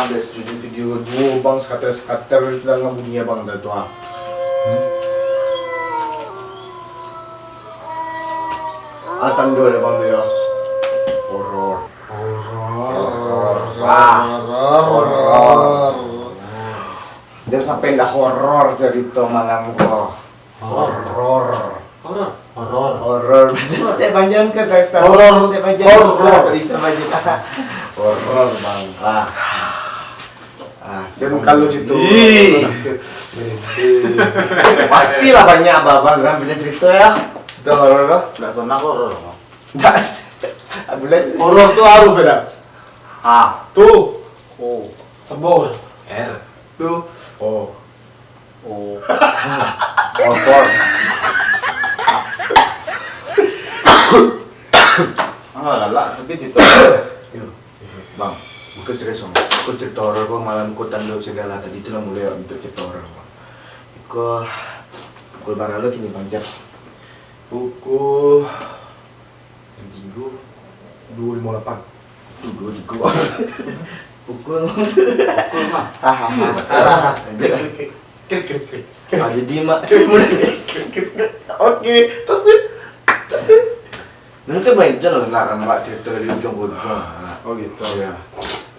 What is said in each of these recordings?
ada studi video dua bang skater dalam dunia bang dah tu ah. Tanda dia bang tu ya. Horor. Jangan sampai dah horor cerita malam kau. Horor. Setiap panjang ke guys. Horor setiap panjang. Horor bisa panjang. Horor bang. Dan kalau situ pastilah banyak abang kan punya cerita ya. Cerita horor kah? Enggak sonah horor. Enggak. Horor tuh harus beda. Tuh. Oh. Sebol. Tuh. Oh. Horor. Galak tapi cerita. Bang, bukan cerita sama. Kau cerita horor kau malam kau tanda segala tadi itulah mulai untuk cerita horor bang. Kau pukul berapa lo kini bang jam? Pukul Yang tinggu. 2.58. Dua di gua. Pukul. Pukul mah. Jadi mak. Oke, terus nih. Mungkin banyak jalan nak cerita dari ujung ke ujung. Oh gitu. Ya.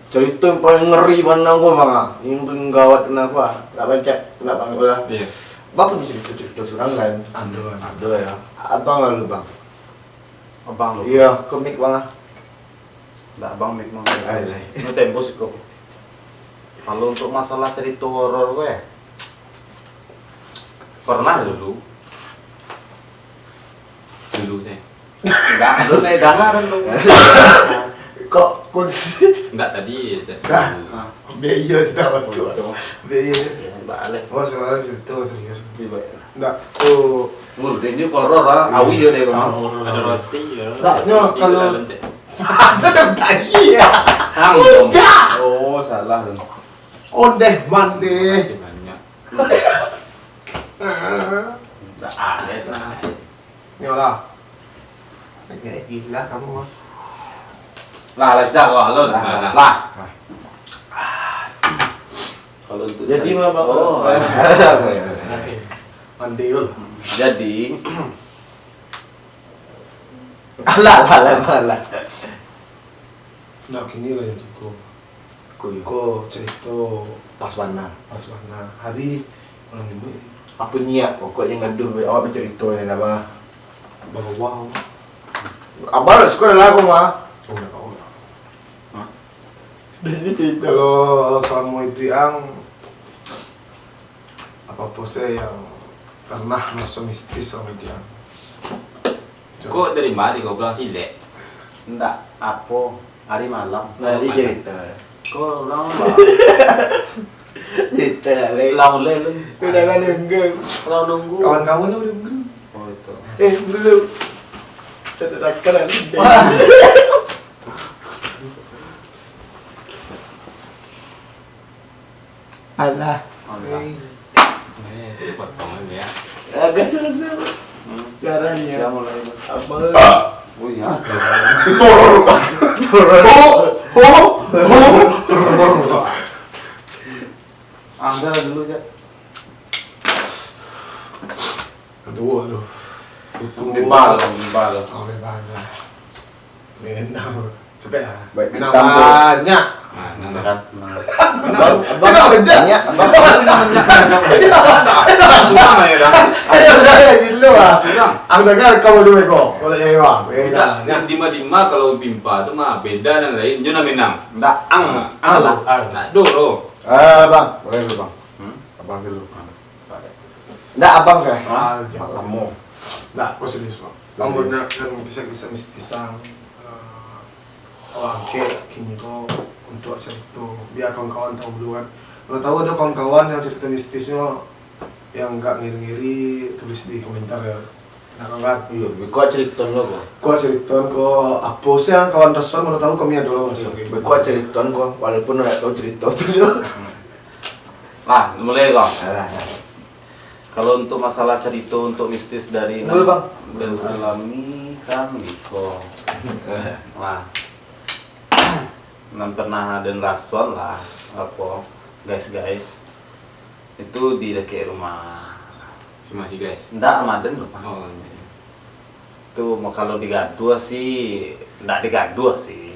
Cerita yang paling ngeri mana gua bang? Yang paling gawat kenapa? Tak baca, tak bang gua. Iya. Bapak ni cerita surang kan? Ada ya. Abang lalu bang. Abang lu. Iya, komik bang. Enggak abang mik mah. Ayo. Ini tempo sih kok. Kalau untuk masalah cerita horor gue pernah dulu sih. Enggak, lu naik dana kan lu. Kok Enggak tadi. Biaya tidak betul. Biaya. Balik. Oh, soalnya cerita serius. Iya. Enggak. Oh. Mulu ini horor lah. Awi yo deh kan. Horor. Ada roti ya. Enggak, kalau ada tadi ya. Udah. Oh, salah dong. Ondeh mandeh. Masih banyak. Enggak ada lah. Nyolah. Kayak gila kamu mah. Lah bisa kok halo. Lah. Kalau untuk jadi mah bang. Oh. Mandil. Jadi Alah. Nah, kini lah yang Kuy. Ko cerita Pas mana? pas mana hari orang ini Apa niat pokoknya ngadu awak bercerita ya nama. bawa Abang sekolah lah aku mah. oh enggak tahu. Jadi cerita. Kalau selama itu yang apa saya yang pernah masuk mistis sama dia. kok dari mana kau bilang silek? Enggak, apa? Hari malam. Nah, dia cerita. Kau ulang Cerita lagi. ulang lele. Udah kan nunggu. Kalau nunggu. Kawan-kawan udah belum. Oh itu. Belum. Takkan ada. Alah. Allah. Itu potong aja ya. Agak selesai. Caranya. Dia mulai. Abang. Oh iya. Itu horor. Anda dulu aja. Aduh. Bimbal. Oh, bebas. Menang. Sampai Baik, menang ditambah. banyak. Nah, nanda kan. Abang aja. Abang. Sudah ya dah. Ayo saya gila ah. Sudah. Ang dengar kamu dulu kok. Kalau ya Udah, beda. yang dima kalau bimpa itu mah beda dan lain. Jona menang. Enggak. Alah. Nah, dulu. Bang. Boleh dulu bang. Abang dulu. Enggak abang saya. Ah, Kamu. Nah, kok serius bang. Kamu nak yang bisa mistisan orang kini kok untuk cerita biar kawan-kawan tahu dulu kan. Kalau tahu ada kawan-kawan yang cerita mistisnya yang nggak ngiri-ngiri tulis di komentar ya. Nah kan. Iya, kau cerita lo kok. Gua cerita kok apa sih yang kawan respon mau tahu kami ada loh masuk. Kau cerita kok, walaupun nggak tahu cerita tuh. Nah, mulai kok. Alah. Kalau untuk masalah cerita untuk mistis dari Boleh, Bang. alami kan gitu. Nah, nan pernah ada rasuan lah. apa guys itu di dekat rumah Si masih guys. ndak Ramadan loh Pak. Oh, iya. Itu kalau digaduh sih ndak digaduh sih,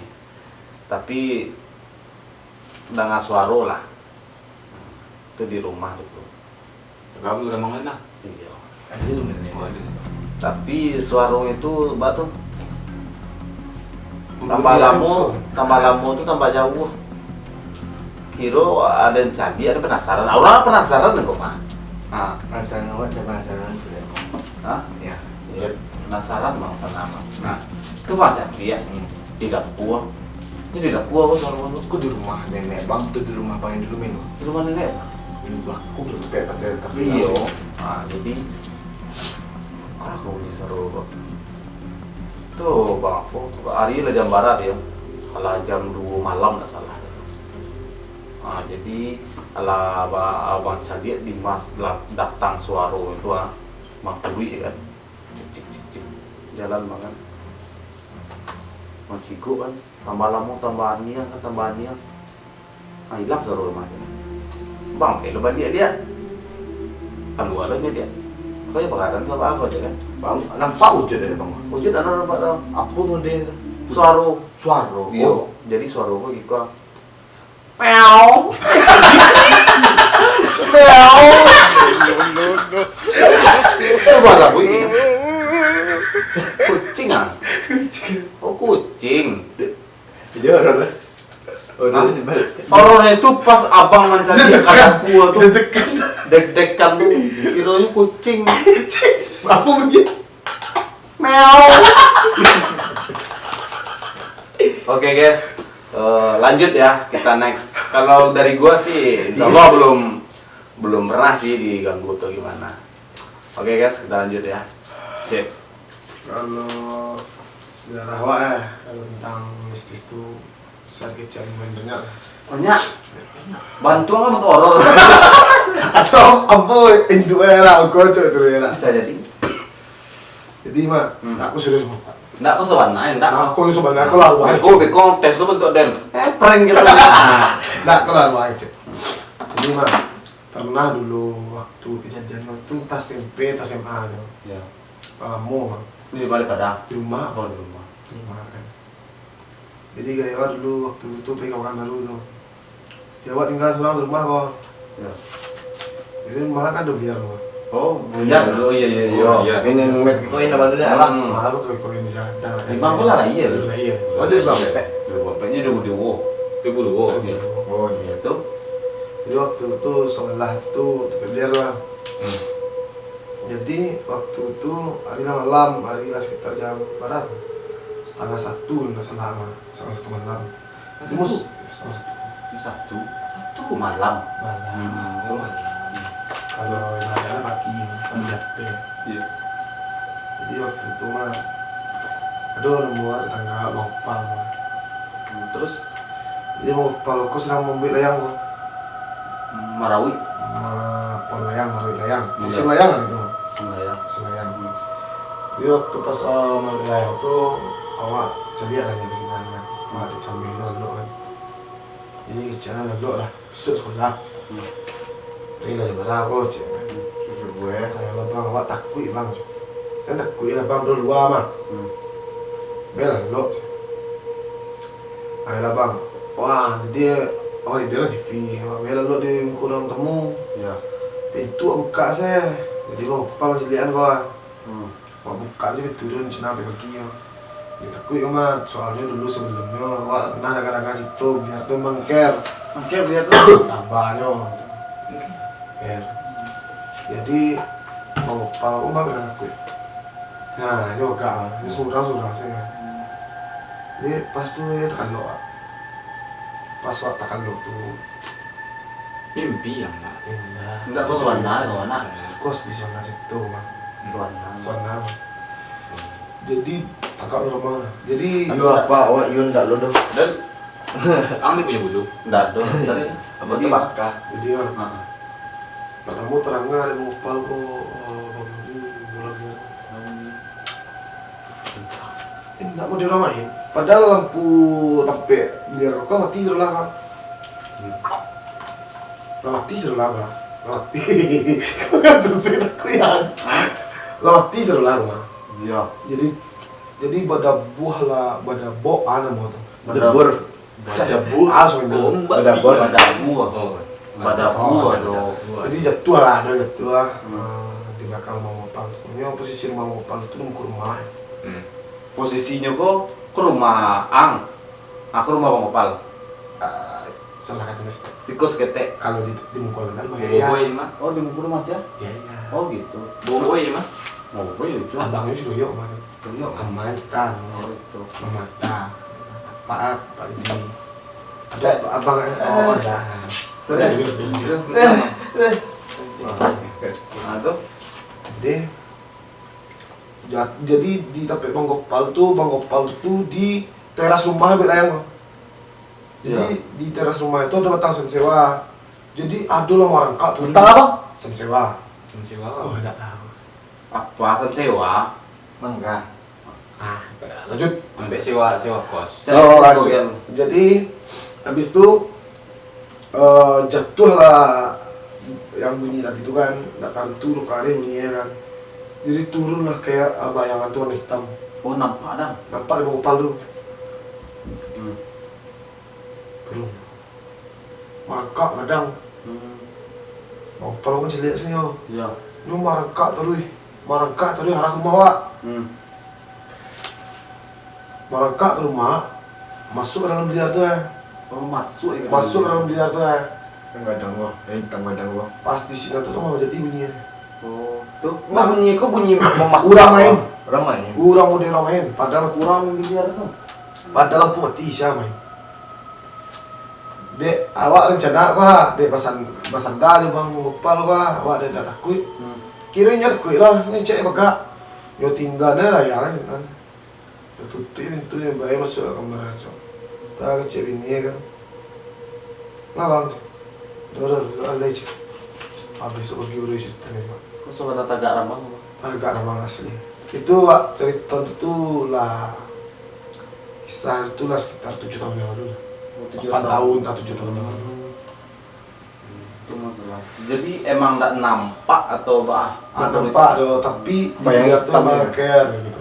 tapi dengan suara lah itu di rumah dulu. Kamu udah mau mana? Iya. Aduh, Oh, ada. Tapi suara itu batu tambah lama tuh tambah jauh. Kiro ada yang candi, ada penasaran. Orang penasaran kok mah. Ah, penasaran awak, saya penasaran juga. hah? Ya. Ya, penasaran bangsa nama. Nah, itu macam dia di dapur. Ini di dapur apa suara lu? Aku di rumah nenek bang, tuh di rumah bang yang dulu minum. Di rumah nenek. Ini aku udah kayak pacar tapi Iya. Nah, jadi aku ini seru. Tuh bang, hari lah jam barat ya. Kalau jam 2 malam nggak salah. Nah, jadi ala abang Cadi di mas datang suara itu bang Turi kan, cik jalan banget. Bang Cigo kan, tambah lama tambah niat. Nah, hilang suara mas. Bang, lepas dia keluar aja dia. Kau ya bakaran apa aku aja kan? bang nampak wujud dari bang. Wujud ada nampak dong. Apa tuh dia? Suara. Suara. Iya. Jadi suara kok gitu. Meow. Meow. Itu bahasa apa ini? Kucing ah? Oh kucing. Jadi orang. Hah? Orang di balik. Orang itu pas abang mencari kandang gua tuh deg-degan tuh, kiranya kucing. Apa begitu? Meow. Oke guys, lanjut ya kita next. Kalau dari gua sih, insya Allah belum pernah sih diganggu atau gimana. Oke guys, kita lanjut ya. Sip. Kalau sejarah awak ya, kalau tentang mistis tuh besar kecil banyak. Banyak. Bantu kan untuk horor. Atau apa itu era aku cok itu era. Bisa jadi. Jadi mah, aku serius mah. Enggak kok sebenarnya, enggak. Aku sebenarnya aku lalu aja. Aku bikin tes lu bentuk dan prank gitu. Nah, Nggak, aku lalu aja. Jadi mah, pernah dulu waktu kejadian itu tas SMP, tas SMA tuh. ya. Kamu mah Ini balik pada di rumah, di rumah. di rumah kan. Jadi gaya dulu waktu itu pegang orang baru tuh. Jawa tinggal seorang di rumah kok. Ya. Jadi rumah kan udah biar loh. Oh, Iya dulu, iya. Oh, iya. Ini ngeliat koin apa dulu ya? Orang Malu kalau ini jangan. lima pula lah iya. Iya. Oh, dia bang bebek. Bapaknya udah dewo. Itu bulu. Iya. Oh, iya. Itu Jadi waktu itu sekolah itu biar lah. Jadi waktu itu hari malam, hari sekitar jam berapa? 12:30 nggak salah mah, 1:30 malam. Mus, 1:30 satu. Itu malam. malam. Kalau yang lainnya pagi, pagi. Iya. Jadi waktu itu mah, aduh nemu tetangga lopal mah. Terus Jadi mau lopal, kok sedang membeli layang kok. Marawi Pon layang, harus layang. Iya. Musim layang gitu. sembahyang. Selayang. Jadi waktu pas membeli layang itu awak celia aja di sini kan. Awak dicambil itu lalu kan. Jadi kecilnya lalu lah, besok sekolah. Ini lah gimana aku cek. Susu gue. Ayolah bang, awak takut bang. Kan takut lah bang dulu luar mah. Bela lalu. Ayolah bang. Wah, jadi awak dia lah TV. Awak bela lalu di muka dalam temu. Ya. Pintu awak buka saya. Jadi awak buka masih lihat kau. Awak buka aja turun cina sampai kaki ya. Dia takut ya mat, soalnya dulu sebelumnya awak pernah dagang-dagang situ biar tuh mangker. Oke, biar tuh. Kabarnya. Ya. Jadi mau pal mah kena takut. Nah, ini agak ini sudah saya. Jadi pas tuh ya terkalok. Pas waktu terkalok tuh Mimpi yang nak. indah. Enggak tuh suara mana? Kos di sana situ mah. Suara. Sana. Jadi agak rumah. Jadi Aduh apa? Awak Yun ndak lo dong. Dan Ang dia punya bulu. enggak tuh. Tadi Apa tuh bakar? jadi mah pertama terangnya ada ngopal kok bulan dia. Enggak mau diramain. Padahal lampu tampe biar kok mati dulu lah kan. Lawati seru laga. Lawati. Kau kan sesuai aku yang. Lawati seru laga. Iya. Jadi pada buah lah, pada bo ana mau tuh. Debur. Badabu. Langsung itu. Badabur. Badabu. Oh. Badabu. Oh, Jadi jatuh lah, ada jatuh lah. Di belakang Mang Opal. Ini posisi Mang Opal itu nunggu rumah. Posisinya kok ke rumah Ang. Aku rumah Bang Opal. Salah kata nesta. Sikus ketek. Kalau di muka benar mah Bobo ya. ini mah. Oh, di Mukul Mas ya? Ya ya. Oh, gitu. Bobo ini mah. Oh, iya lucu. Abangnya sih doyok mah. Iya. Mantan. Oh, itu. Mata. Pak ini. Ada abang oh ada. Nah, tuh. Jadi di tape Bang Gopal tuh di teras rumah belayang. Jadi di teras rumah itu ada batang sensewa. Jadi ada lah orang kak tuh. Tang apa? Sensewa. Sensewa. Oh enggak tahu. Apa sewa? Enggak. Lanjut. Sampai sewa kos. Lanjut. Jadi habis itu jatuhlah yang bunyi tadi itu kan, datang turun kali bunyinya kan. Jadi turunlah kayak bayangan tuh warna hitam. Oh, nampak dah. Nampak di Bang Opal dulu. Belum. Marangkak kadang. Bang Opal kan celik sini yo. Iya. Ini marangkak terus arah rumah Wak. Marangkak ke rumah, masuk ke dalam biliar tuh ya. Oh, masuk ya. Masuk ke dalam biliar tuh ya. Gadang gua. Hitam gadang gua. Pas di sini tuh mau jadi bunyinya. Oh, tuh. Nggak bunyi, kok bunyi memak. Urang main. Orang main. Urang mau diramain, padahal Kurang biliar tuh. padahal lampu mati siapa main. Dek, awak rencana apa? Dek pasan dah Bang Gopal apa? Awak dah takut. Kira-kira takut lah, ni cek bagak. Yo tinggalnya lah ya kan. Yo tutup pintunya, bayi masuk ke kamar aja. Tak cek bini kan. Nah bang, dah leceh. Habis itu pergi urus sistem ni. Kok soalnya tagak ramah. Agak ramah asli. Itu Wak, cerita itu lah. Kisah itu lah sekitar 7 tahun yang lalu. 8 tahun, tak 7 tahun yang lalu. Itu masalah. Jadi emang nggak nampak atau bah? Nggak nampak doh, tapi di biliar tuh hitam emang ya? care gitu.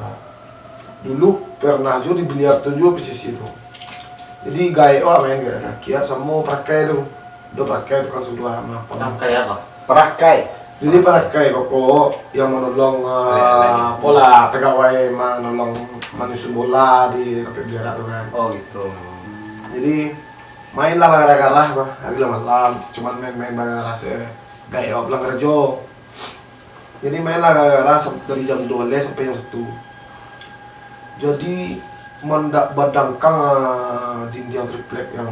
Dulu pernah juga di biliar tuh juga posisi itu. Jadi gaya main gaya kaki ya, sama pakai tuh. Udah pakai tuh kan sudah apa? Tangkai apa? Perakai. Jadi pakai koko yang menolong pola pegawai menolong menyusun bola di tapi biliar tuh kan. Oh, gitu. Jadi mainlah gara-gara hari malam, cuman main gara-gara gaya pulang kerja. Jadi mainlah gara-gara dari jam 12 sampai jam 1. Jadi mendak badangkang dinding triplek yang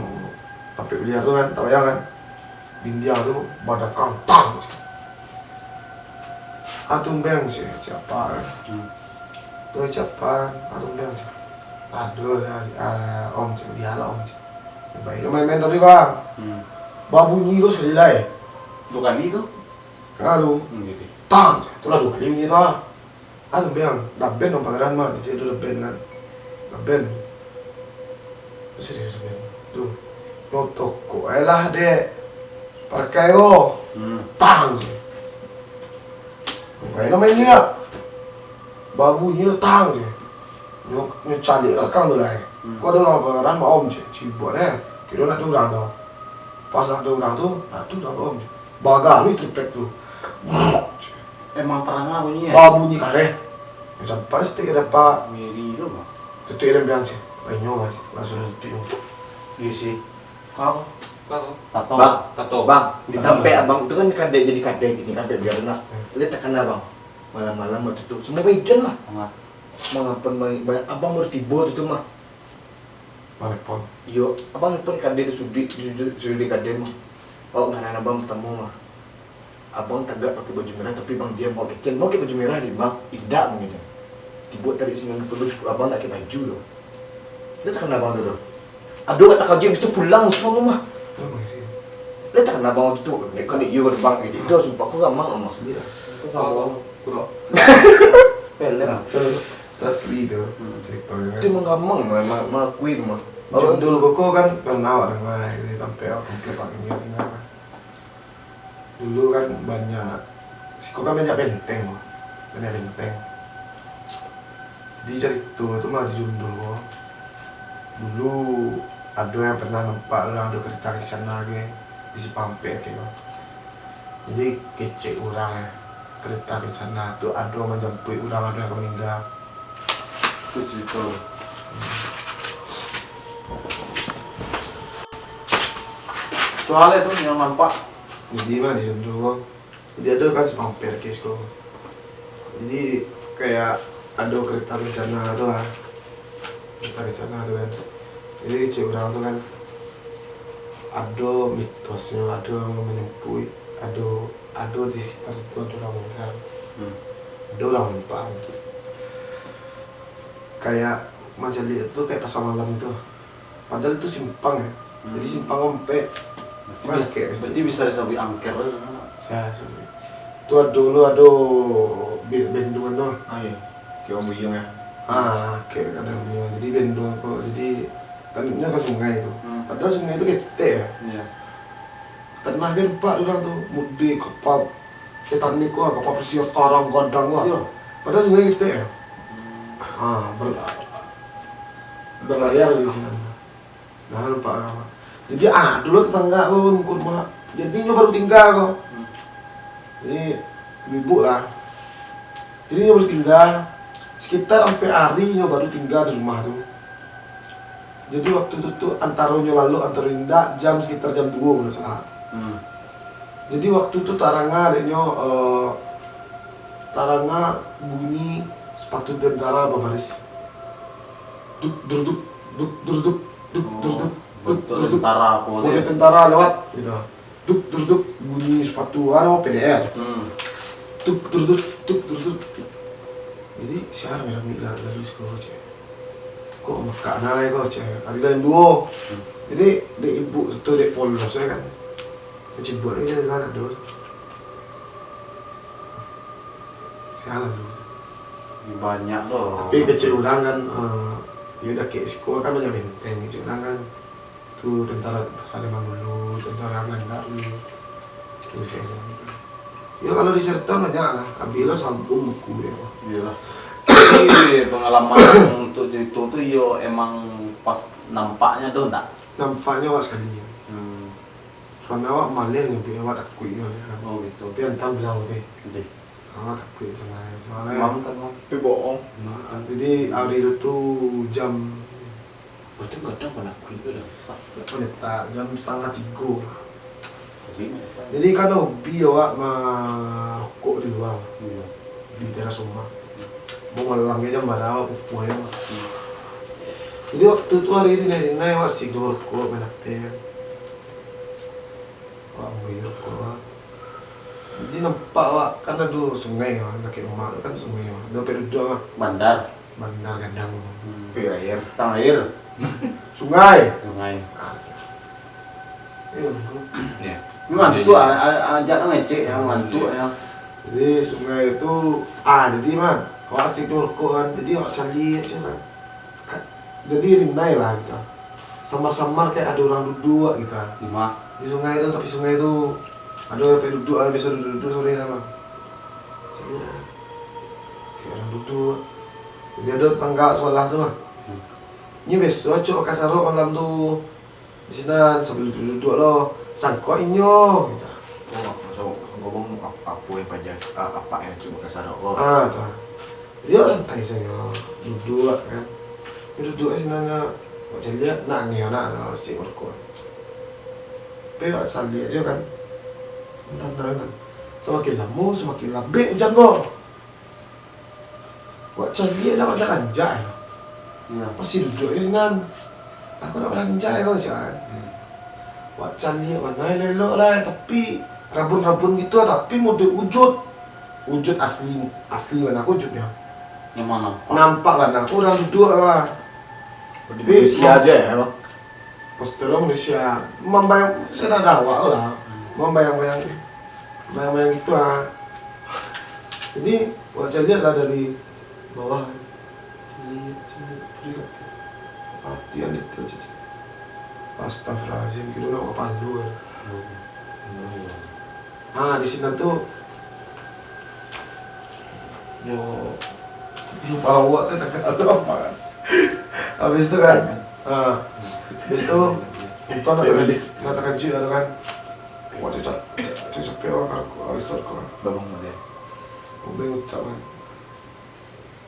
tapi biliar tuh kan, tahu ya kan? Dinding tuh badangkang tang. Atum beng sih siapa kan? Tuh siapa? Atum beng sih. Aduh, om sih dia lah om sih. Baik, main-main tadi kan. Babunyi tu sekali lah. 2 kali itu? Lalu, Gitu. tang, itulah 2 kali bunyi tu ah. Atum beng, dah band om pangeran mah, jadi ada band kan. Dah band. Serius band. Tuh, notok ko, lah dek. Pakai ko, tang sih. Main main ni ah. Babunyi tu tang sih. Nyo calik belakang tu lah. Kau ada orang pangeran mah om cik, cibuk ni. Kira nak ada orang tu. Pas nak ada orang tu, tu dah om. Bagar ni triplek tu. Emang terang bunyinya? Babunyi kare. Macam pasti ada pak. Miri tu mah. Tutup yang bilang sih. Banyo masih langsung tutup. Iya sih. Kau? Kau Tato. Bang. tato. Bang, di sampai abang itu kan kadek jadi kadek gini sampai biar enak. Lihat tekan abang. Malam-malam waktu itu semua weekend lah. Mengapa banyak abang baru tiba tu mah. Telepon. Yo, abang pun kadek sudi kadek mah. Oh, ngaran abang bertemu mah. Abang tagak pakai baju merah tapi bang dia mau kecil mau pakai baju merah di bang tidak mungkin. Tiba dari sini perlu abang nak pakai baju loh. Dia tekan abang tu. Aduh kata kau itu pulang semua mah. Dia tekan abang tu. Mereka ni you bang itu sumpah aku gamang mah. Asli lah. Kau kurang. Pelem. Asli tu. Ceritanya Itu kan. menggamang mah queen mah. Jundul koko kan pernah orang lain. Jadi sampai aku komplek pakai dia tinggal. kan banyak, Siko kan banyak benteng, banyak benteng. Jadi cerita itu mah di Jundul. Dulu ada yang pernah nampak orang ada kereta kencana ke di Sipampir gitu. Jadi kecek orang ya, kereta kencana tu ada yang menjemput orang, ada yang meninggal. Itu cerita. Soalnya tuh yang nampak. Jadi mah di Jundul. Jadi ada kan Sipampir kes kok. Jadi kayak ada kereta kencana tu lah. Kereta kencana tu kan. Jadi kecek orang tu kan ada mitosnya, ada yang menyempui, ada di sekitar situ ada orang meninggal, ada orang menumpang. Kayak macam lihat itu kayak pasar malam itu, padahal itu simpang ya, jadi simpang sampai mas kayak Berarti bisa disebut angker lah. saya itu dulu ada bendungan tuh, Iya. Kayak Om Buyung ya. kayak ada bendungan, jadi bendungan kok, jadi kan ini kan sungai itu, padahal sungai itu gede ya. Iya. Pernah kan Pak orang tuh mudik kapal Titanic wah, kapal pesiar tarang gadang wah. Iya. Padahal sungai gede ya. Berlayar di sini. Nah lupa apa. Jadi dulu tetangga aku ke rumah. Jadi nyo baru tinggal kok. Jadi ibu lah. Jadi nyo baru tinggal sekitar sampai hari nyo baru tinggal di rumah tuh. Jadi waktu itu tuh antara nyo lalu antara indah jam sekitar jam 2 kalau salah. Jadi waktu itu taranga adanya taranga bunyi sepatu tentara berbaris. Duk duk duk duk duk duk duk duk Betul tentara apa Udah dia? tentara lewat gitu. Duk duk duk bunyi sepatu PDL. Duk duk duk duk duk duk. Jadi siapa yang bilang dari sekolah cek. Kok makan nalai kok cek. Ada yang dua. Jadi dek ibu itu dek polos ya kan. Cibut aja kan ada. Sialan dulu. Banyak loh. Tapi kecil orang kan, ya udah kayak sekolah kan banyak benteng. Kecil orang kan, tuh tentara zaman dulu, tentara Belanda dulu. Terus ya gitu. Ya kalau dicerita banyak lah. Ambillah sambung buku ya. Iya lah. Jadi pengalaman untuk cerita tuh yo emang pas nampaknya tuh enggak. Nampaknya wak sekali. Soalnya awak malah nyampe awak takut ya. Oh gitu. Tapi entah bilang deh, Gede. awak takut soalnya. Mantap mam. Tapi bohong. Nah, jadi hari itu tuh jam Berarti kadang pernah kulit dah. meneta jam 2:30. Jadi. Jadi kan hobi awak merokok di luar Iya. di teras rumah. Mau malamnya jam berapa pupunya. Jadi waktu itu hari ini awak sih merokok menaktir. Wah, merokok. Jadi nampak wak kan ada sungai dekat rumah kan sungai ada duduk mah Bandar. bandar gadang Tapi air. Tang air. sungai. Sungai. Iya. Ya. Mantu ajak ngecek yang mantu ya. Jadi sungai itu jadi man awak asik merokok kan jadi awak cari aja kan. Jadi rindai lah gitu. Samar-samar kayak ada orang duduk gitu kan. Lima. Di sungai itu, tapi sungai itu ada yang duduk, bisa duduk sore nama. Jadi kayak orang duduk. Jadi ada tetangga sebelah tuh mah. Ini besok coba kasaro malam tuh di sini sambil duduk lo, sangkok inyo. Gitu. Oh, so ngomong apa yang pajak apa yang coba kasar oh. Tuh. Dia santai saja duduk kan. Dia duduk di sini macam lihat nak ni anak si merokok. Tapi asal lihat aja kan. Entah kan. Semakin lama semakin labik hujan kok. Buat cari nak beranjak. Iya. Masih duduk di sini. Aku nak beranjak kau jangan. Buat cari mana elok lah tapi rabun-rabun gitu tapi mode wujud. Wujud asli mana aku wujudnya. Yang mana? Nampak kan aku orang duduk lah. Di Malaysia aja ya, Bang. Poster Malaysia membayang saya dah awak lah membayang-bayang itu jadi wajah lihat lah dari bawah lihat perhatian detail saja. Astagfirullahaladzim kira nak palu Di sini tuh yo bawa saya tak tahu apa kan. Habis itu kan, habis itu itu nak cuci ada kan. Wah cocok pewa kalau habis itu kalau Babang mo din. udah ucap kan.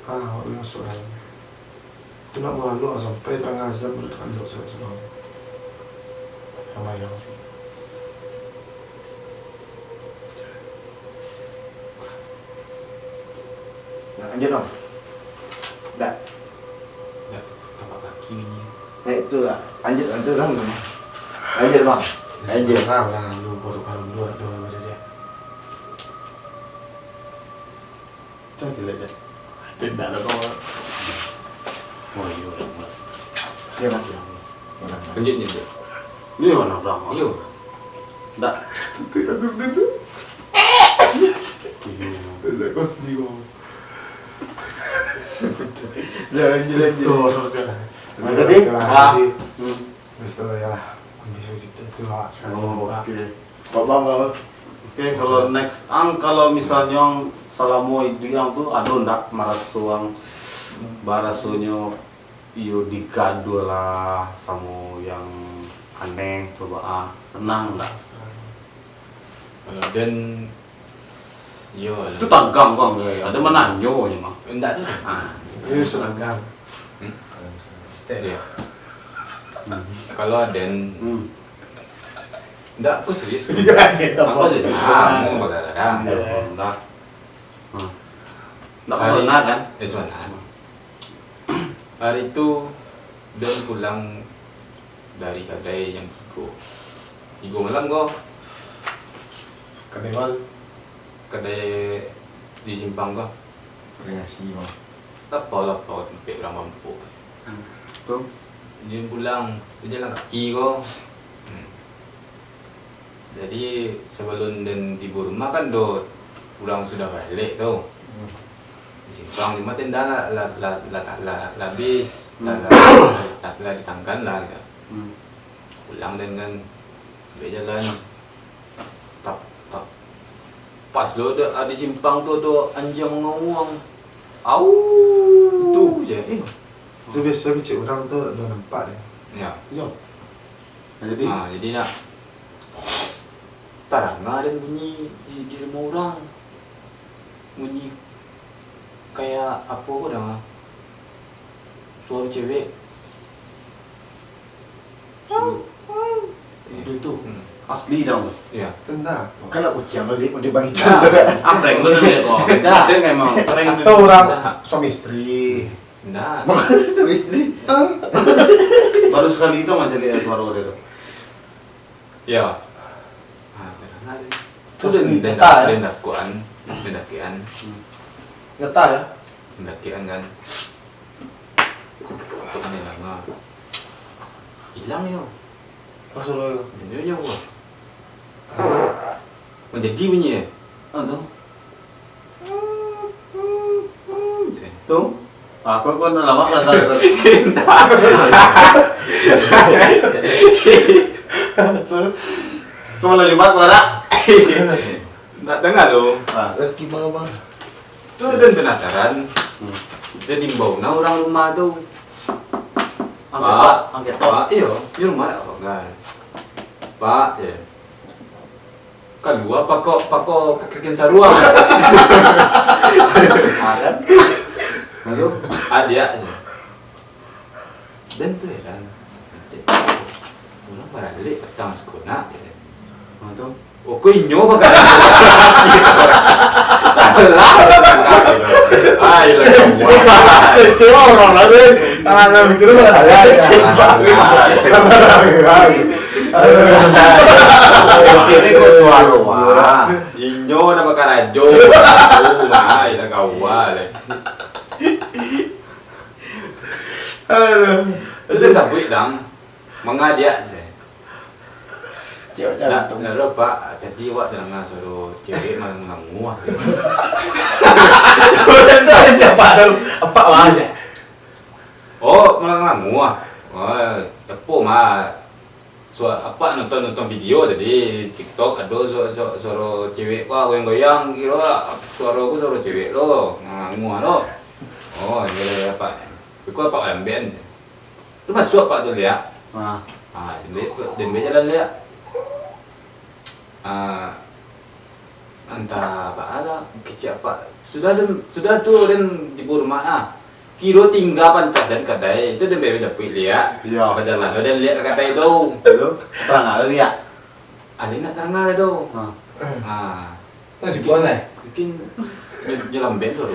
Udah masuk kan. Itu nak mau lalu sampai tengah azam baru tekan dulu saya. Sama yang Nah, anjir dong. Dah. Ya, tapak kaki ni. Nah itu lah. Anjir dong. Anjir bang. Anjir. Nah, lu baru kalau dua baca aja. Cuma sila je. Tidak ada kau. Oh, iya orang. Siapa? Lanjut ni je. Iya mana berapa? Iyo. Nggak. Tidak. Tidak kau sedih kau. Lanjut. Tadi? Terus tu ya lah. Bisa cerita tu lah sekarang. Oke. Babang. Oke, kalau next kalau misalnya salamu itu yang tuh ada ndak marasuang barasunya iyo digado lah sama yang aneh coba tenang ndak? Kalau dan yo Itu tagam kok ya. Ada menanyo nya mah. enggak ada. Ini seragam. Stay. Iya. Kalau dan enggak aku serius. Apa sih? Kamu bagara. Ndak. Ndak pernah kan? Eswana. Hari itu dan pulang dari kedai yang tiga malam kok Karnival. kedai di Simpang kok Kreasi bang. lapau sampai orang mampu. Tuh. Dia pulang dia jalan kaki kok. Jadi sebelum dan tiba rumah kan pulang sudah balik tuh. Di Simpang cuma tenda lah habis lah ditangkan lah gitu. Pulang dengan dia jalan tap pas lo di Simpang tuh ada anjing ngawang. Au tuh je. Itu biasa kecil orang tu ada nampak dia. Ya. Iya. Jadi Jadi nak taranga dan bunyi di rumah orang. Bunyi kayak apa kok dah? Suara cewek. itu tuh asli dong. Ya. Tenda. Kan aku ciam lagi mau dibagi Prank lu nih kok. Dia nggak mau prank. Atau orang suami istri. Nah. Itu istri. Baru sekali itu aja lihat suara dia tuh. Ya. Taranga dan. Itu dan Dendakian. nyata ya. Pendakian kan untuk menengah hilang ya Pas lo jadinya gua menjadi bunyi ya Tuh. Tuh. Aku kan lama kerasa itu. Kau lagi buat marah? nggak dengar dong Gimana bang? tuh dan penasaran jadi bau nah orang rumah tuh Angket Pak, iya, di rumah ada apa enggak? Pak, ya. Kedua, pako kakian sarua. Kan? Lalu, dia. Dan tuh ya kan. Orang balik petang sekolah. Tuh. Oke, nyoba kan. Lah. Ai lah. Kecewa orang lagi. Karena mikir itu ada Ciri kok suara wah. Inyo na makarajo. Ay, nagawal eh. Itu sabui dang. Mga dia je. Cewek Nah, jantung. nah Pak, tadi awak dengar suruh cewek malang menguah. Udah siapa apa aja. Oh, malang menguah. Oh, tepo mah apa nonton video tadi TikTok ada suara cewek wah goyang-goyang kira suaraku suara cewek lo ngangu lo. Oh, jadi apa? Itu apa ambian? Itu masuk apa tuh lihat? Dan jalan lihat. Entah apa ada kecil apa. Sudah tuh dan di rumah kilo tinggal pancas dari kedai itu dan bebek dapet lihat. Iya. Jalan dan lihat kedai itu. Itu terang kali ya. Ada nak terang itu. Nah, juga nih. Mungkin jalan bed tuh.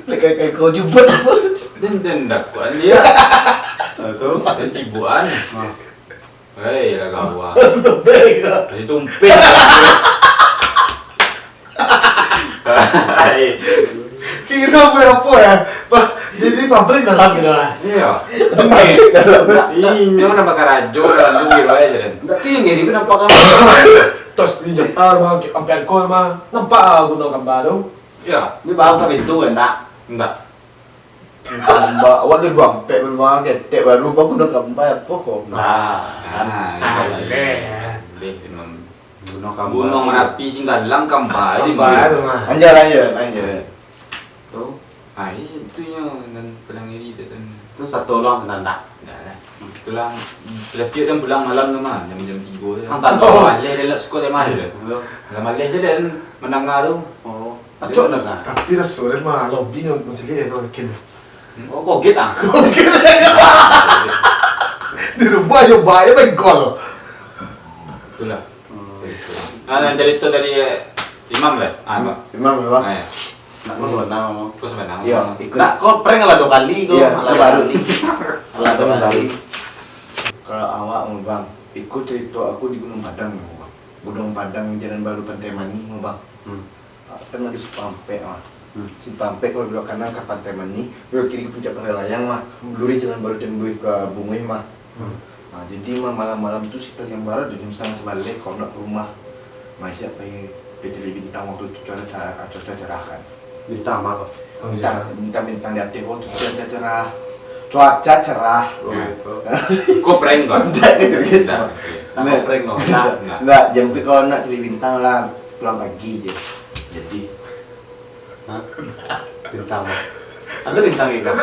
Kayak kau jemput. Dan dakuan lihat. Itu. Dan cibuan. Hei, lah kawan. Tumpeng. Masih tumpeng. Hai. Kira berapa ya? Pak, jadi pabrik dalam gitu lah. Iya. Tumpeng dalam. Ini mana bakar rajo dalam gitu aja dan. Enggak tinggi ini kenapa kamu? Terus dijetar mah, sampai alkohol mah, nampak gunung gambar tuh. Ya, Ini baru kan itu enggak. enggak. Mbak, awak udah bampek memang ketek baru bangun udah gambar pokok. Boleh memang. Gunung kamu. Gunung Merapi Singgalang Kambal di Gambar tuh mana? mah. Anjir. Tuh. Ah, itu yang dan pelangiri itu dan. Itu satu orang nanda. Enggak lah. Itulah latihan dan pulang malam tu mah jam 3 tu. Hantar Oh, malih dia nak sekolah mah dia. Itu. Lah malih je dan menengah tu. Oh. Acok dah kan. Tapi rasa mah lobby macam ni kau yakin. Oh, koget ah. Di rumah yo bayar bengkol. Itulah. Nah, cerita dari Imam lah. Imam memang. Nah, Nak masuk nama. kau sebenarnya. Iya, ikut. Nak kau prank lah 2 kali kau. Iya, Alah baru nih. Alah Tahun 2 kali. baru. Kalau awak mau bang, ikut cerita aku di Gunung Padang mau bang. Gunung Padang Jalan Baru Pantai Mani mau bang. Kan ada Simpampe mah. Simpampe kalau belok kanan ke Pantai Mani, belok kiri ke Puncak Penrelayang mah. Luri Jalan Baru Tembuih ke Bungui mah. Nah, jadi mah malam-malam itu sekitar jam barat jam 9:30 kalau nak ke rumah. Masih pergi bintang waktu cuaca cerah kan. Bintang apa? Bintang di atas waktu cuaca cerah. Cuaca cerah. Oh, itu. Kau prank kau? Enggak, serius. Nak kau prank no. Enggak, jam kalau nak cari bintang lah pulang pagi je. Jadi Hah? Bintang. Ada bintang ikan.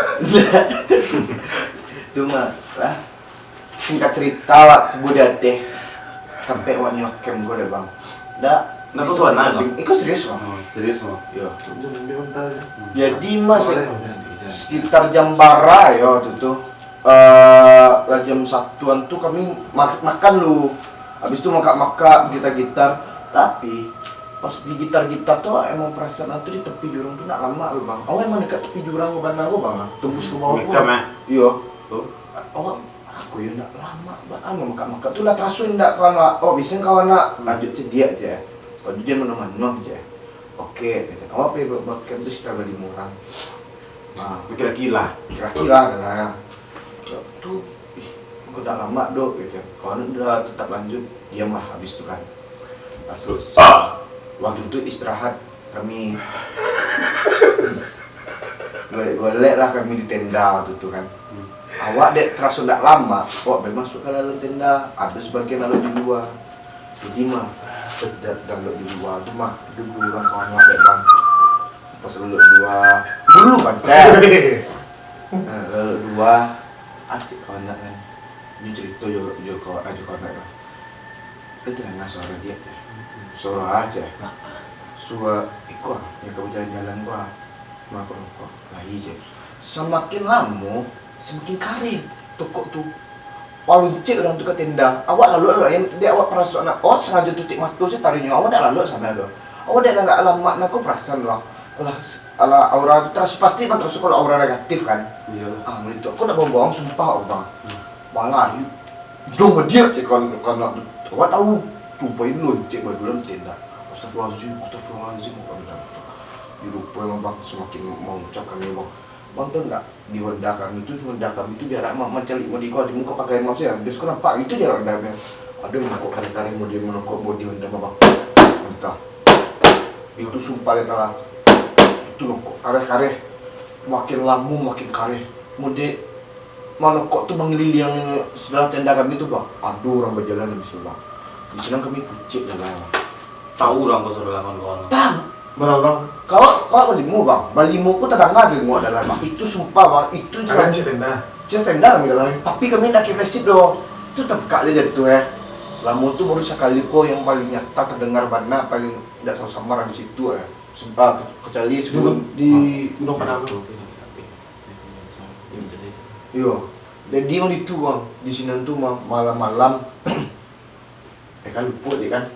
cuma lah singkat cerita lah sebut teh sampai wak nyokem gue deh bang. Dah. Nah, kau suara no? Ikut serius bang. Serius no. Iya. Jangan bilang tahu. Jadi mas Boleh. sekitar jam bara ya waktu itu. Jam 1-an tuh kami makan lu. Habis itu makan gitar-gitar. Tapi pas di gitar-gitar tuh emang perasaan aku di tepi jurang tuh nak lama lu bang. Awak emang dekat tepi jurang ke bandar gua bang. Tembus ke bawah. Mikam ya? Iya. Tuh. Awak aku ya nak lama bang. Makan tuh lah terasuin ndak kawan nak. Oh bisa kawan nak lanjut sedia aja. Kalau dia menemani aja. Oke, awak pergi makan tuh sekitar 5 orang. Nah, Kira-kira. kira-kira nah tuh aku udah lama dok gitu kalau udah tetap lanjut diamlah habis tuh kan masuk waktu itu istirahat kami boleh lah kami di tenda waktu itu kan awak dek terasa udah lama awak boleh masuk ke dalam tenda ada sebagian lalu di luar jadi mah pas dalam di luar tuh mah dulu orang kawan awak dek bang pas lalu dua dulu kan lalu dua asik kawan nak kan dia cerita juga kawan nak itu nggak suara dia suara aja suara ikut yang kau jalan-jalan gua makro kok lagi je semakin lama semakin karim toko tuh waluncit orang tu ke tenda awak lalu yang dia awak perasaan nak awak sengaja tutup mata saya taruhnya awak dah lalu sana dah awak dah nak alamat nak kau perasaan lah ala aura itu terus pasti kan terus kalau aura negatif kan Iya. itu aku nak bohong sumpah bang malah dong dia cek kan awak tahu tumpahin lonceng baru dalam tenda astagfirullahaladzim di rupa emang bang semakin mau ucapkan memang bang tuh enggak di hoda kami itu jarak mencari mau di muka pakai maaf saya dia suka nampak itu jarak ada menokok kari-kari mau dia menokok body Honda bang entah itu sumpah dia telah itu nokok kare makin lama makin kare mode mana kok tuh Bang Lili yang setelah tenda kami tuh bang, aduh orang berjalan di situ bang. Di sana kami pucik jalan bang. Tahu orang kau suruh kawan-kawan. Tahu, Berapa? kau balimu bang, balimu ku tak dengar ilmu adalah bang. Itu sumpah bang, itu Kalian cek tenda. tenda kami dalam. Tapi kami nak kiplesit doh, itu terkak dia jatuh ya. Selama itu baru sekali kok yang paling nyata terdengar mana paling tidak sama di situ ya. Sumpah kecuali sebelum Di Gunung Padang. iya. Jadi on itu bang, di sini tuh malam-malam kan lupa dia kan.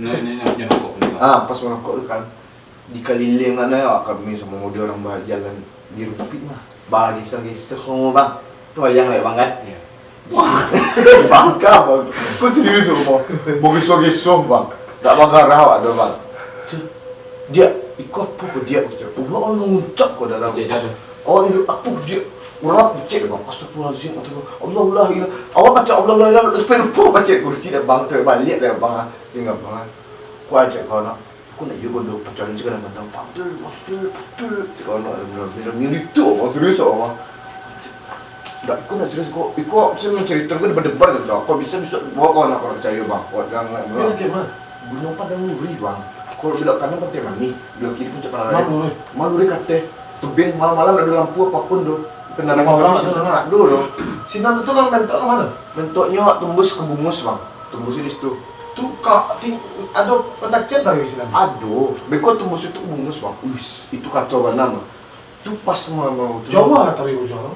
Ini rokok juga. Pas merokok itu kan dikelilingan ya kami sama model orang berjalan di rupit mah. Bah geser-geser semua bang. Itu bayang lah bang kan. Iya. Bangka bang. Kau serius bang? Mau geser-geser bang. Tak bangga rawa ada bang. Dia ikut apa dia? Orang ngucap kau dalam. Oh ini apa dia? Orang cek bang, astagfirullahaladzim, Allah ilah. Awak baca Allah ilah, supaya lupa baca kursi dah bang, terbalik dah bang. Tinggal bang. Kau ajak kau nak, aku nak juga dok pacaran juga dengan bang. Betul. Kau nak benar-benar itu, bang serius bang. Tak, aku nak serius kau. Ikut saya cerita kau debar-debar tu. Kau bisa bawa kau nak kau percaya bang. Kau jangan. Ini gimana? Gunung Padang Nuri bang. Kalau belok kanan pantai Mani, belok kiri pun cepat lari. Maluri. Maluri kate. Tebing malam-malam ada lampu apapun tu. Penerangan Orang sini ada tak dulu. Sinan itu kan mentok ke mana? Bentuknya tembus ke bungus bang. Tembus di situ. Tuh kak, ada pendakian lagi Sinan. Aduh, beko tembus itu ke bungus bang. Wis, itu kacau banget. Itu pas mau tu. Jauh lah tadi ujung.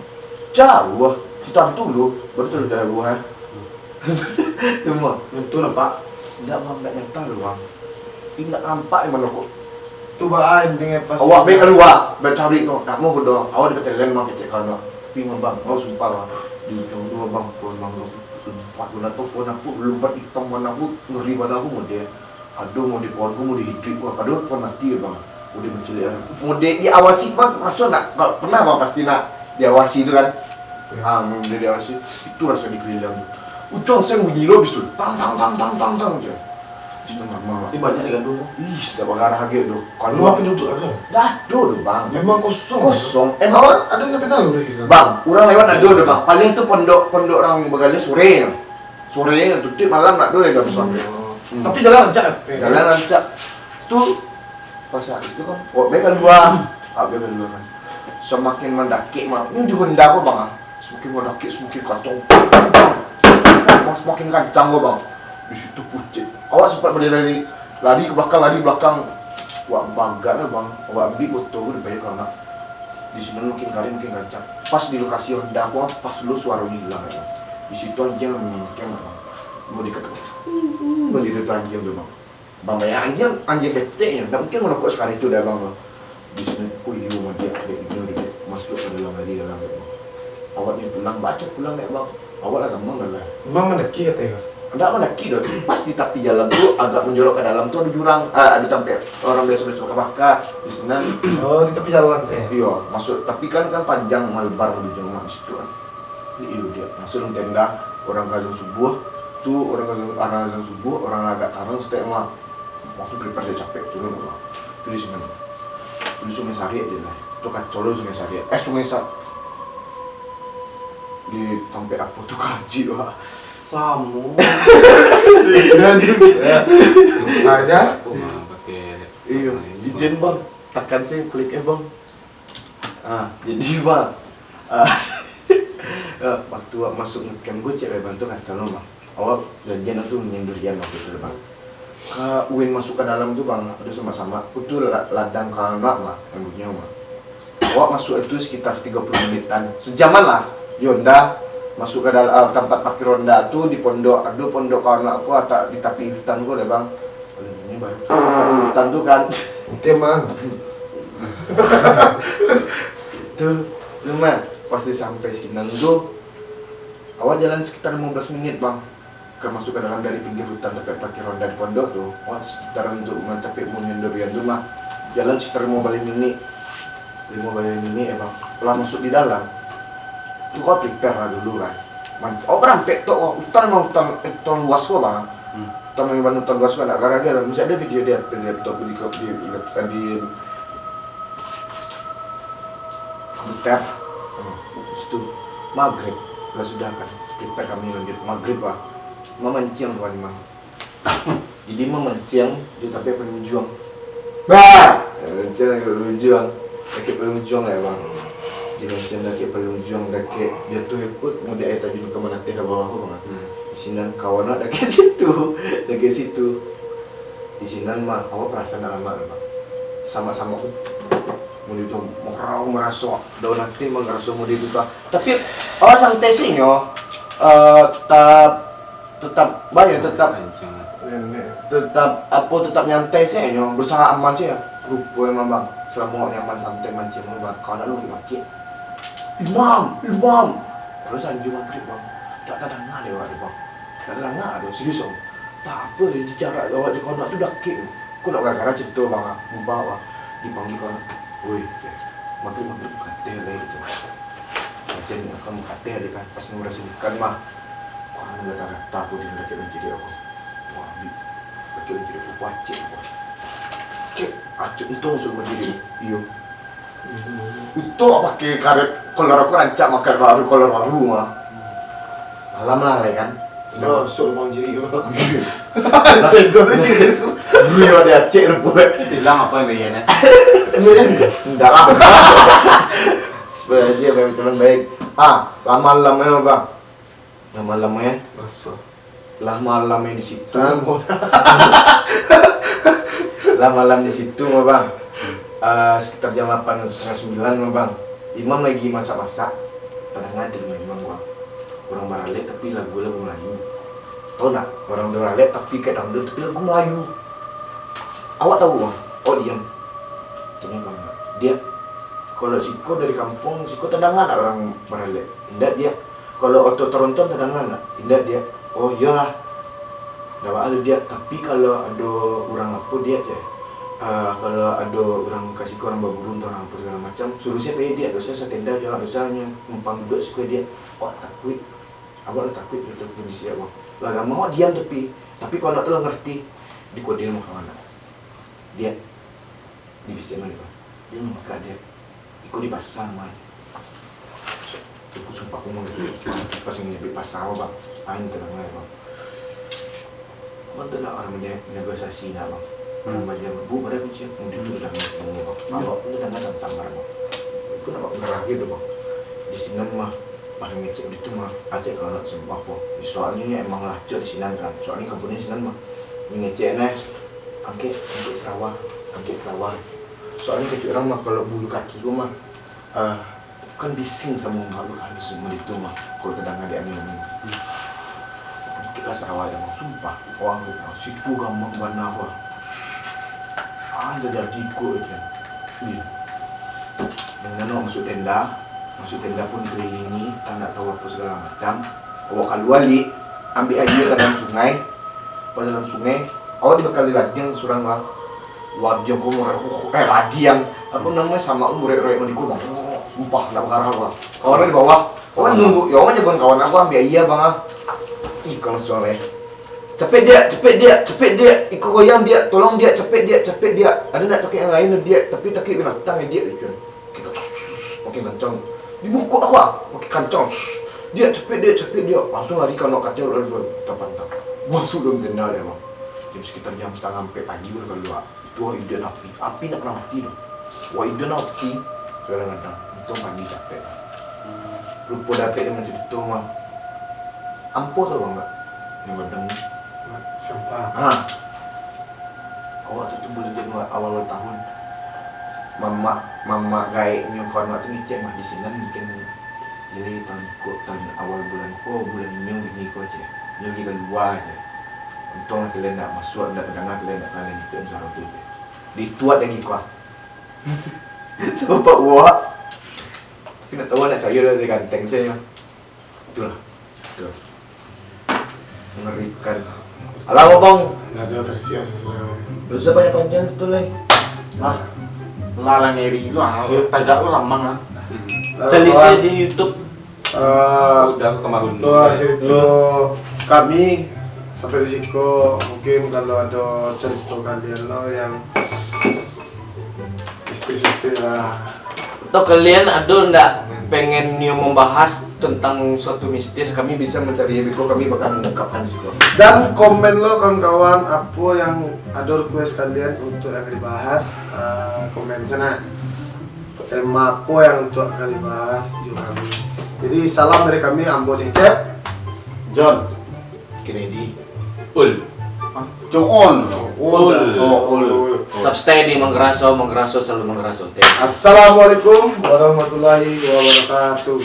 Jauh. Kita dulu, baru tu dah jauh eh. Cuma, betul lah pak. Tidak bang, tak nyata lu bang. Tidak nampak yang mana kok. Tuh bahan dengan pas. Awak baik keluar, bercari tu. Tak mau berdoa. Awak dapat telan bang kecek kau nak. Tapi bang, kau sumpah bang. Di ujung dua bang, pun bang. Empat bulan tu pun aku lompat hitam mana aku ngeri pada aku model. Aduh mau di pohon aku mau dihidrik aku. Aduh pun mati bang. Udah menceli. Model diawasi bang. Rasa nak pernah bang pasti nak diawasi tu kan. Model diawasi. Itu rasa dikeliling. Ujung saya bunyi lo bisul. Tang je. Itu normal. Itu banyak kan dulu. Ih, sudah bakar harga tu. Rumah penduduk ada. Dah tu bang. Memang kosong. Kosong. Awak ada yang penang lu di sana. Bang, orang lewat nak dulu bang. Paling tu pondok orang begalis sore. Sore tutup malam nak dulu dah bang. Tapi jalan lancar. Jalan rancak. Tu pas saat itu kan. Oh, baik keluar. Baik keluar kan. Semakin mendaki mah. Ini juga hendak apa bang? Semakin mendaki semakin kacau. Semakin kencang gua bang. Di situ pucet. Awak sempat berdiri lari ke belakang. Wah bangga lah bang. Awak ambil foto udah banyak anak. Di sini makin kali makin kencang. Pas di lokasi hendak gua, pas lu suara hilang ya. Di situ anjing mengkem bang. Mau diketuk. Mau di depan anjing tu bang. Bang banyak anjing beteknya. Tak mungkin merokok sekali itu dah bang. Di sini, iya mau dia dia masuk ke dalam lagi dalam bang. Awak ni pulang ni bang. Awak lah teman lah. Memang mendaki katanya. Enggak mendaki dong. Pas di tepi jalan tu agak menjorok ke dalam tu ada jurang. Ada tempat orang biasa bakar di sana. Oh, di tepi jalan saya. Iya, masuk. Tapi kan panjang melebar di ujung di situ kan. Ini dia. Masuk dalam tenda orang kazan subuh. Tu orang kazan subuh, orang agak tarang setiap mah masuk prepare dia capek turun bang. Tu di sini. Di Sungai Sari dia lah. Tu kacau lu Sungai Sari. Sungai Sari. Di tempat apa tu kaji lah. Samu. Aja. Aku mah pakai. Iya, izin bang, tekan saya klik bang. Jadi bang, waktu awak masuk ngecamp gue cek bantu kacau lo bang. Awak janjian tuh nyendirian waktu itu bang. Uin masuk ke dalam tuh bang, ada sama-sama. Itu ladang kanak lah, rambutnya bang. Awak masuk itu sekitar 30 menitan, sejaman lah. Yonda masuk ke dalam tempat parkir Honda tuh di pondok, aduh pondok karena aku ada di tepi hutan gue deh bang. Ini baru hutan tuh kan. Teman. Tuh, cuma pasti sampai Sinan tuh awak jalan sekitar 15 menit bang. Masuk ke dalam dari pinggir hutan sampai parkir Honda di pondok tuh. Wah sekitar untuk mencapai Munindorian tuh mah jalan sekitar 15 menit. 15 menit ya bang. Setelah masuk di dalam itu kau prepare lah dulu kan. Oh rampek tuh, hutan memang hutan luas kok bang. Hutan memang hutan luas kan. Karena dia masih ada video dia di laptop di komputer. itu maghrib, kalau sudah kan prepare kami lanjut maghrib lah. Memancing tuan Imam. Jadi memancing dia tapi paling berjuang. Bah, mancing lagi berjuang. Lagi paling berjuang ya bang. Jadi mancing lagi paling berjuang lagi dia tuh ikut mau dia air terjun ke mana ke bawah aku bang. Di sini kawan ada ke situ, lagi situ. Di sini mah apa perasaan lama bang. Sama-sama tuh menuju merasa daun nanti merasa mau dibuka. Tapi santai sih nyo. Tetap banyak tetap tetap nyantai sih nyo, berusaha aman sih ya. Rupa emang bang, selama nyaman santai mancing bang. Kalau nak lu lagi imam terus anjing maghrib bang, tak ada dengar dia bang, tak ada dengar dia serius bang. Tak apa dia bicara gawat di konak tu dakik. Aku nak gara-gara cerita bang, membawa dipanggil konak. Woi, maghrib kata lagi tu. Macam ni kamu kata dia kan pas merasa ikan mah. Kau nak kata aku dia nak menjadi aku. Wah, nak menjadi aku wajib aku. Cek, acuk untung suruh menjadi. Iyo. Itu pakai karet kolor aku rancak makan kolor baru mah. Alam lah kan. Suruh menjadi aku. Sedot aja itu. Beliau dia cek rupa. Bilang apa yang bagiannya? Enggak lah. Sebenarnya memang teman baik. Lama-lamanya bang. Lama-lamanya. Masuk. Lama-lamanya di situ. Mudah. Lama-lam di situ mah bang. Sekitar jam 8 setengah 9 mah bang. Imam lagi masak-masak. Pada ngadir sama Imam bang. Orang Baralek tapi lagu-lagu Melayu. Tahu nak? Orang Baralek tapi kayak dangdut tapi lagu Melayu. Awak tahu bang? Oh diam. Tanya kamu. Dia kalau Siko dari kampung, Siko terdengar nak orang Baralek. Tidak dia. Kalau Oto Toronton terdengar nak? Tidak dia. Oh iyalah. Dah ada dia. Tapi kalau ada orang apa dia je. Kalau ada orang kasih orang berburu atau orang apa segala macam, suruh siapa dia. Dosa setenda jangan dosanya numpang duduk supaya dia. Oh takut. Abang takut untuk kondisi abang. Lah mau diam tapi kalau nak tu ngerti di kodil mau kemana? Dia di bisik mana bang? Dia maka dia ikut di pasar mah. Aku sumpah aku mau pas nyampe pasar bang. Ain tenang aja bang. Bang tenang orang negosiasi nak bang. Macam bu pada kunci mungkin tu dah ngomong bang. Kalau tu dah nggak samar bang. Aku nak ngerah gitu bang. Di sini mah paling ngecek itu mah acek kalau nak sembah po. Soalnya emang lacur di sini kan. Soalnya kampungnya sini mah ngecek nih. Angke sawah. Soalnya kecil orang mah kalau bulu kaki gua mah kan bising sama makhluk halus semua itu mah. Kalau kadang ada angin. Kita sawah yang sumpah. Orang situ gampang mana apa. Ada jadi ikut aja. Iya. Dengan masuk tenda pun kelilingi, tak nak tahu apa segala macam. Awak keluar li, ambil air ke dalam sungai. Pas dalam sungai, awak dibekali ladiang surang lah. Ladiang kau ladiang. Aku namanya sama murek-murek mandi kau bang. Sumpah, nak berkarah gua. Kawannya di bawah. Kawan nunggu, ya awak jagoan kawan aku ambil air bang. Ih, kalau soalnya. Cepet dia, ikut goyang dia, tolong dia, cepet dia. Ada nak takik yang lain dia, tapi takik binatang dia tu. Makin kencang. Di buku aku makin kencang. Dia cepet dia. Langsung lari kalau katanya udah terpantau. Masuk dalam tenda dia bang. Jam sekitar jam setengah sampai pagi baru keluar. Itu wah ide api nak pernah mati tu. Wah ide api. Kadang-kadang, untung pagi capek. Lupa dapat dia macam itu mah. Ampuh tu bang tak? Ni badan ni. Sampah. Awak tu boleh jadi awal tahun. Mama gaik nyokon waktu ngecek mah di sini mungkin jadi tahun awal bulan ini kau aja. Ni lagi keluar aja. Untung kalian nak masuk nak dengar kalian nak kalian itu cara tu. Dituat lagi kau. Sebab awak. Tapi nak tahu nak cari dia ganteng saya. Itulah. Betul. Mengerikan. Alah bang. Nggak ada versi yang sesuai. Dosa banyak panjang betul lah. Lala ngeri itu tagak lu ramang ah. Cari saya di YouTube. Udah kemarin. Itu cerita kami sampai di Siko. Mungkin kalau ada cerita kalian lo yang mistis lah. Atau kalian ada ndak pengen Nio membahas tentang suatu mistis, kami bisa mencari Biko, kami bakal mengungkapkan di situ. Dan komen lo kawan-kawan apa yang ada request kalian untuk yang dibahas, komen sana. Tema apa yang untuk kalian bahas juga kami. Jadi salam dari kami Ambo Cecep, John Kennedy, Ul. Jongon. Ul. tetap stay di Manggeraso, selalu Manggeraso. Assalamualaikum warahmatullahi wabarakatuh.